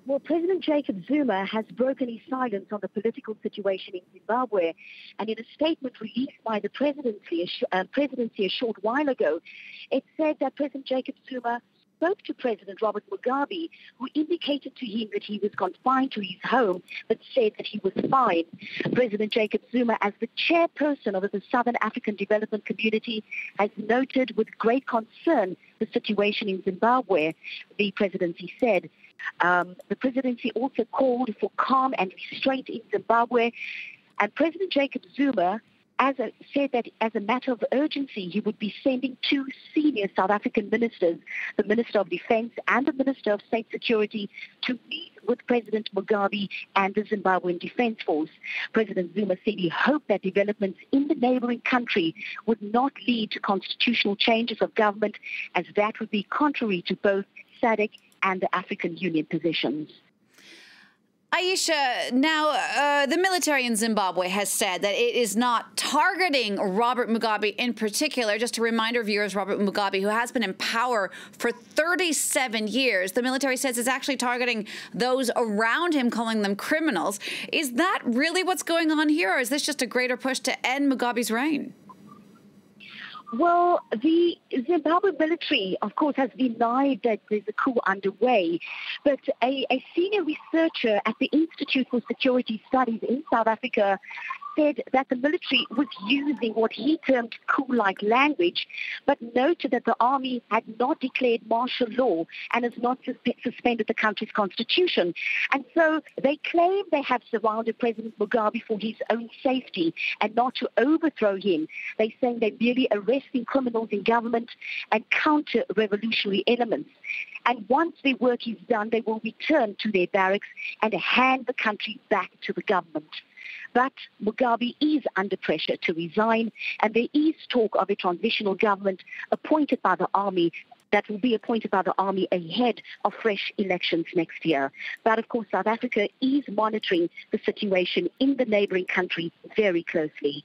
Well, President Jacob Zuma has broken his silence on the political situation in Zimbabwe. And in a statement released by the presidency a short while ago, it said that President Jacob Zuma spoke to President Robert Mugabe, who indicated to him that he was confined to his home, but said that he was fine. President Jacob Zuma, as the chairperson of the Southern African Development Community, has noted with great concern the situation in Zimbabwe, the presidency said. The presidency also called for calm and restraint in Zimbabwe. And President Jacob Zuma said that as a matter of urgency, he would be sending two senior South African ministers, the Minister of Defense and the Minister of State Security, to meet with President Mugabe and the Zimbabwean Defense Force. President Zuma said he hoped that developments in the neighboring country would not lead to constitutional changes of government, as that would be contrary to both SADC and the African Union positions. Ayesha, now the military in Zimbabwe has said that it is not targeting Robert Mugabe in particular. Just to remind our viewers, Robert Mugabe, who has been in power for 37 years, the military says is actually targeting those around him, calling them criminals. Is that really what's going on here, or is this just a greater push to end Mugabe's reign? Well, the Zimbabwe military, of course, has denied that there's a coup underway. But a senior researcher at the Institute for Security Studies in South Africa said that the military was using what he termed coup-like language, but noted that the army had not declared martial law and has not suspended the country's constitution. And so they claim they have surrounded President Mugabe for his own safety and not to overthrow him. They're saying they're merely arresting criminals in government and counter-revolutionary elements. And once their work is done, they will return to their barracks and hand the country back to the government. But Mugabe is under pressure to resign, and there is talk of a transitional government appointed by the army that will be appointed by the army ahead of fresh elections next year. But of course, South Africa is monitoring the situation in the neighboring country very closely.